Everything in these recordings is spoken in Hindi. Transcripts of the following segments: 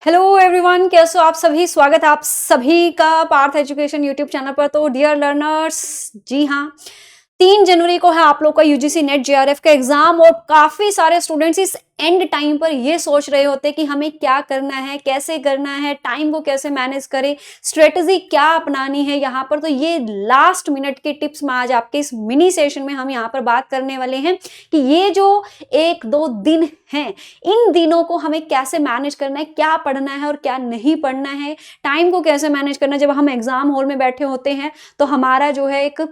हेलो एवरीवन, कैसे हो आप सभी। स्वागत है आप सभी का पार्थ एजुकेशन यूट्यूब चैनल पर। तो डियर लर्नर्स, जी हाँ, 3 जनवरी को है आप लोग का यूजीसी नेट जेआरएफ का एग्जाम। और काफी सारे स्टूडेंट्स इस एंड टाइम पर ये सोच रहे होते हैं कि हमें क्या करना है, कैसे करना है, टाइम को कैसे मैनेज करें, स्ट्रेटजी क्या अपनानी है यहाँ पर। तो ये लास्ट मिनट के टिप्स में आज आपके इस मिनी सेशन में हम यहाँ पर बात करने वाले हैं कि ये जो 1-2 दिन हैं, इन दिनों को हमें कैसे मैनेज करना है, क्या पढ़ना है और क्या नहीं पढ़ना है, टाइम को कैसे मैनेज करना है। जब हम एग्जाम हॉल में बैठे होते हैं तो हमारा जो है एक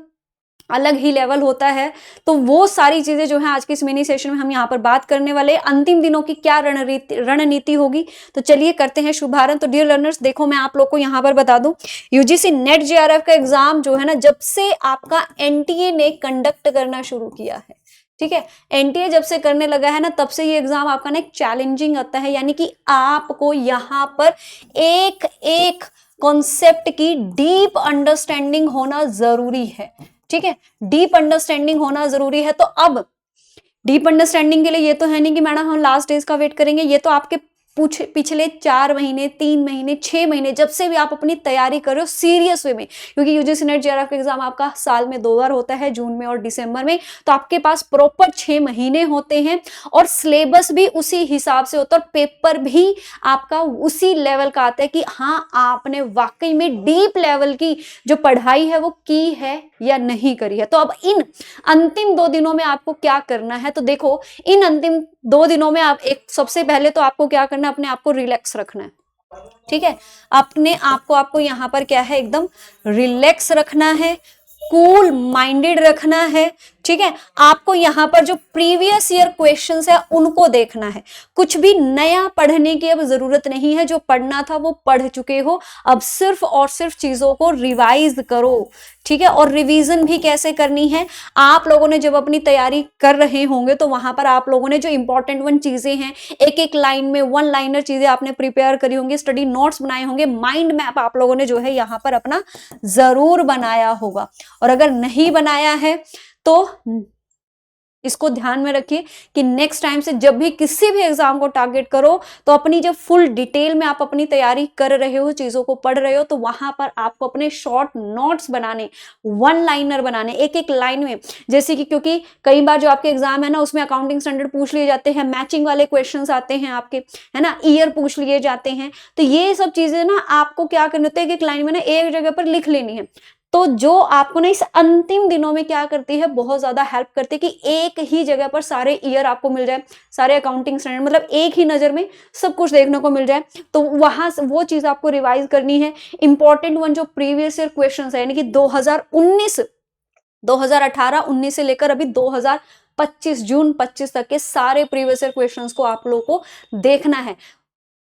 अलग ही लेवल होता है। तो वो सारी चीजें जो है आज के इस मिनी सेशन में हम यहाँ पर बात करने वाले हैं। अंतिम दिनों की क्या रणनीति होगी, तो चलिए करते हैं शुभारंभ। तो डियर लर्नर्स, देखो मैं आप लोग को यहाँ पर बता दूं, यूजीसी नेट जेआरएफ का एग्जाम जो है ना, जब से आपका एनटीए ने कंडक्ट करना शुरू किया है, ठीक है, एनटीए जब से करने लगा है ना, तब से ये एग्जाम आपका ना एक चैलेंजिंग आता है। यानी कि आपको यहाँ पर एक एक कॉन्सेप्ट की डीप अंडरस्टैंडिंग होना जरूरी है। ठीक है, डीप अंडरस्टैंडिंग होना जरूरी है। तो अब डीप अंडरस्टैंडिंग के लिए ये तो है नहीं कि मैडम हम लास्ट डेज का वेट करेंगे। ये तो आपके पिछले 4 महीने, 3 महीने, 6 महीने, जब से भी आप अपनी तैयारी कर रहे हो सीरियस वे में, क्योंकि यूजीसी नेट जेआरएफ का एग्जाम आपका साल में 2 बार होता है, जून में और दिसंबर में। तो आपके पास प्रॉपर 6 महीने होते हैं और सिलेबस भी उसी हिसाब से होता है और पेपर भी आपका उसी लेवल का आता है कि हाँ, आपने वाकई में डीप लेवल की जो पढ़ाई है वो की है या नहीं करी है। तो अब इन अंतिम 2 दिनों में आपको क्या करना है, तो देखो इन अंतिम 2 दिनों में आप एक सबसे पहले तो आपको क्या करना है, अपने आप को रिलैक्स रखना है। ठीक है, अपने आप को आपको यहाँ पर क्या है, एकदम रिलैक्स रखना है, कूल माइंडेड रखना है। ठीक है, आपको यहाँ पर जो प्रीवियस ईयर क्वेश्चंस है उनको देखना है। कुछ भी नया पढ़ने की अब जरूरत नहीं है, जो पढ़ना था वो पढ़ चुके हो। अब सिर्फ और सिर्फ चीजों को रिवाइज करो। ठीक है, और रिवीजन भी कैसे करनी है, आप लोगों ने जब अपनी तैयारी कर रहे होंगे तो वहां पर आप लोगों ने जो इंपॉर्टेंट चीजें हैं, एक एक लाइन में 1 लाइनर चीजें आपने प्रिपेयर करी होंगी, स्टडी नोट्स बनाए होंगे, माइंड मैप आप लोगों ने जो है यहाँ पर अपना जरूर बनाया होगा। और अगर नहीं बनाया है तो इसको ध्यान में रखिए कि नेक्स्ट टाइम से जब भी किसी भी एग्जाम को टारगेट करो तो अपनी जब फुल डिटेल में आप अपनी तैयारी कर रहे हो, चीजों को पढ़ रहे हो, तो वहां पर आपको अपने शॉर्ट नोट्स बनाने, 1 लाइनर बनाने, एक एक लाइन में। जैसे कि क्योंकि कई बार जो आपके एग्जाम है ना, उसमें अकाउंटिंग स्टैंडर्ड पूछ लिए जाते हैं, मैचिंग वाले क्वेश्चंस आते हैं आपके, है ना, ईयर पूछ लिए जाते हैं। तो ये सब चीजें ना आपको क्या करनी होती है, एक लाइन में ना एक जगह पर लिख लेनी है। तो जो आपको ना इस अंतिम दिनों में क्या करती है, बहुत ज्यादा हेल्प करती है कि एक ही जगह पर सारे ईयर आपको मिल जाए, सारे अकाउंटिंग स्टैंडर्ड, मतलब एक ही नजर में सब कुछ देखने को मिल जाए। तो वहां वो चीज आपको रिवाइज करनी है। इंपॉर्टेंट जो प्रीवियस ईयर क्वेश्चन है, यानी कि 2019, 2018, 19 से लेकर अभी 2025, जून 25 तक के सारे प्रीवियस ईयर क्वेश्चंस को आप लोगों को देखना है।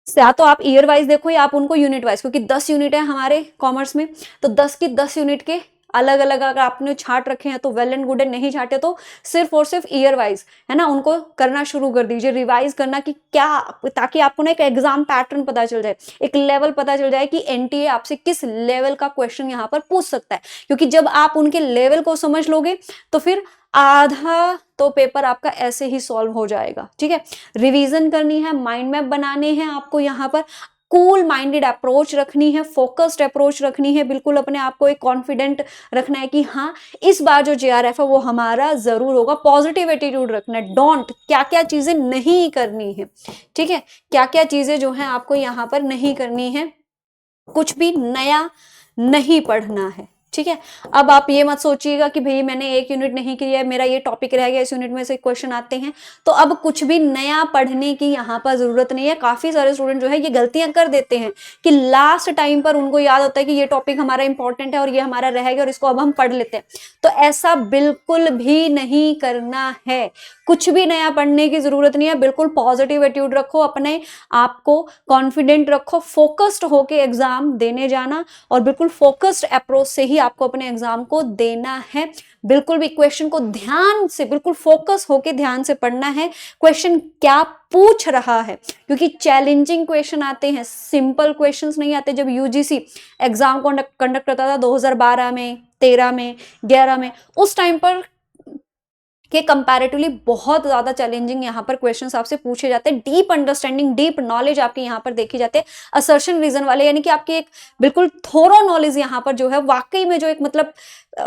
या तो आप ईयर वाइज देखो या आप उनको यूनिट वाइज, क्योंकि 10 यूनिट है हमारे कॉमर्स में, तो 10 की 10 यूनिट के अलग अलग अगर आपने छाट रखे हैं तो वेल एंड गुड है, नहीं छाटे तो सिर्फ और सिर्फ ईयर वाइज, है ना, उनको करना शुरू कर दीजिए, रिवाइज करना कि क्या, ताकि आपको ना एक एग्जाम पैटर्न पता चल जाए, एक लेवल पता चल जाए कि एनटीए आपसे किस लेवल का क्वेश्चन यहाँ पर पूछ सकता है। क्योंकि जब आप उनके लेवल को समझ लोगे तो फिर आधा तो पेपर आपका ऐसे ही सॉल्व हो जाएगा। ठीक है, रिवीजन करनी है, माइंड मैप बनाने हैं आपको, यहाँ पर कूल माइंडेड अप्रोच रखनी है, फोकस्ड अप्रोच रखनी है, बिल्कुल अपने आप को एक कॉन्फिडेंट रखना है कि हाँ, इस बार जो जेआरएफ है वो हमारा जरूर होगा। पॉजिटिव एटीट्यूड रखना है, डोंट, क्या क्या चीजें नहीं करनी है। ठीक है, क्या क्या चीजें जो है आपको यहाँ पर नहीं करनी है, कुछ भी नया नहीं पढ़ना है। ठीक है, अब आप ये मत सोचिएगा कि भाई मैंने एक यूनिट नहीं किया है, मेरा ये टॉपिक रह गया, इस यूनिट में से क्वेश्चन आते हैं, तो अब कुछ भी नया पढ़ने की यहाँ पर जरूरत नहीं है। काफी सारे स्टूडेंट जो है ये गलतियां कर देते हैं कि लास्ट टाइम पर उनको याद होता है कि ये टॉपिक हमारा इंपॉर्टेंट है और ये हमारा रह गया और इसको अब हम पढ़ लेते हैं। तो ऐसा बिल्कुल भी नहीं करना है, कुछ भी नया पढ़ने की जरूरत नहीं है। बिल्कुल पॉजिटिव एटीट्यूड रखो, अपने आप को कॉन्फिडेंट रखो, फोकस्ड होके एग्जाम देने जाना और बिल्कुल फोकस्ड अप्रोच से ही आपको अपने एग्जाम को देना है। बिल्कुल भी क्वेश्चन को ध्यान से, बिल्कुल फोकस होके ध्यान से पढ़ना है, क्वेश्चन क्या पूछ रहा है, क्योंकि चैलेंजिंग क्वेश्चन आते हैं, सिंपल क्वेश्चंस नहीं आते। जब यूजीसी एग्जाम कंडक्ट करता था 2012 में, 13 में, 11 में, उस टाइम पर के कंपैरेटिवली बहुत ज्यादा चैलेंजिंग यहाँ पर क्वेश्चंस आपसे पूछे जाते हैं। डीप अंडरस्टैंडिंग, डीप नॉलेज आपकी यहाँ पर देखी जाती है। असर्शन रीजन वाले, यानी कि आपकी एक बिल्कुल थोरो नॉलेज यहाँ पर जो है वाकई में जो एक मतलब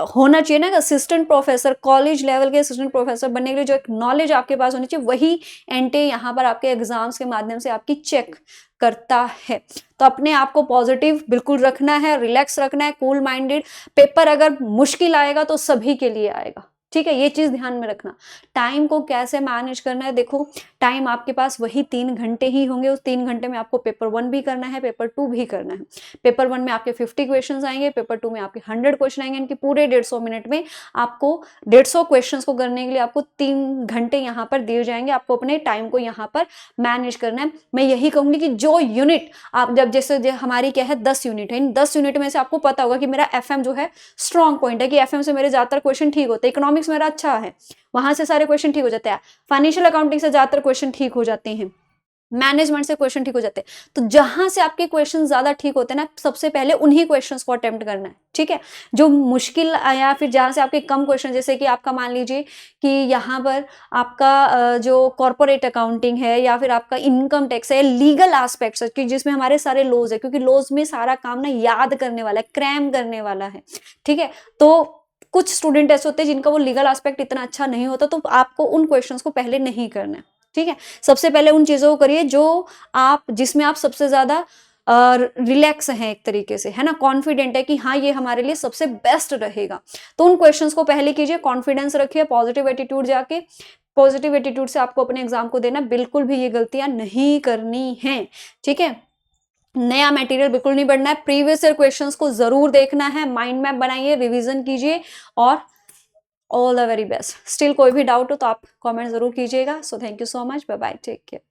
होना चाहिए ना, असिस्टेंट प्रोफेसर, कॉलेज लेवल के असिस्टेंट प्रोफेसर बनने के लिए जो एक नॉलेज आपके पास होनी चाहिए, वही एनटीए यहाँ पर आपके एग्जाम्स के माध्यम से आपकी चेक करता है। तो अपने आप को पॉजिटिव बिल्कुल रखना है, रिलैक्स रखना है, कूल माइंडेड। पेपर अगर मुश्किल आएगा तो सभी के लिए आएगा, ठीक है, ये चीज ध्यान में रखना। टाइम को कैसे मैनेज करना है, देखो टाइम आपके पास वही 3 घंटे ही होंगे। उस 3 घंटे में आपको पेपर 1 भी करना है, पेपर 2 भी करना है। पेपर 1 में आपके 50 क्वेश्चंस आएंगे, पेपर 2 में आपके 100 क्वेश्चन आएंगे। इनके पूरे 150 मिनट में आपको 150 क्वेश्चंस को करने के लिए आपको 3 घंटे यहाँ पर दिए जाएंगे। आपको अपने टाइम को यहाँ पर मैनेज करना है। मैं यही कहूंगी कि जो यूनिट आप जैसे हमारी क्या है 10 यूनिट है, इन 10 यूनिट में से आपको पता होगा कि मेरा एफएम जो है स्ट्रॉन्ग पॉइंट है, कि एफएम से मेरे ज्यादातर क्वेश्चन ठीक होते हैं, इकोनॉमिक्स मेरा अच्छा है, वहां से सारे क्वेश्चन ठीक हो जाते हैं, फाइनेंशियल अकाउंटिंग से ज्यादातर क्वेश्चन ठीक हो जाते हैं, मैनेजमेंट से क्वेश्चन ठीक हो जाते हैं। तो जहां से आपके क्वेश्चन ज्यादा ठीक होते हैं ना, सबसे पहले उन्हीं क्वेश्चंस को अटेम्प्ट करना है, ठीक है। जो मुश्किल या फिर जहां से आपके कम क्वेश्चन, जैसे कि आपका मान लीजिए कि यहाँ पर आपका जो कॉर्पोरेट अकाउंटिंग है या फिर आपका इनकम टैक्स है, लीगल एस्पेक्ट्स है, जिसमें हमारे सारे लॉज है, क्योंकि लॉज में सारा काम ना याद करने वाला है, क्रैम करने वाला है, ठीक है। तो कुछ स्टूडेंट ऐसे होते हैं जिनका वो लीगल एस्पेक्ट इतना अच्छा नहीं होता, तो आपको उन क्वेश्चंस को पहले नहीं करना है, ठीक है। सबसे पहले उन चीजों को करिए जो आप जिसमें आप सबसे ज्यादा रिलैक्स हैं, एक तरीके से, है ना, कॉन्फिडेंट है कि हाँ ये हमारे लिए सबसे बेस्ट रहेगा। तो उन क्वेश्चंस को पहले कीजिए, कॉन्फिडेंस रखिए, पॉजिटिव एटीट्यूड जाके पॉजिटिव एटीट्यूड से आपको अपने एग्जाम को देना, बिल्कुल भी ये गलतियां नहीं करनी है, ठीक है। नया मटेरियल बिल्कुल नहीं पढ़ना है, प्रीवियस ईयर क्वेश्चंस को जरूर देखना है, माइंड मैप बनाइए, रिवीजन कीजिए, और all the very best. Still कोई भी डाउट हो तो आप कमेंट जरूर कीजिएगा। So thank you so much, bye bye, take care.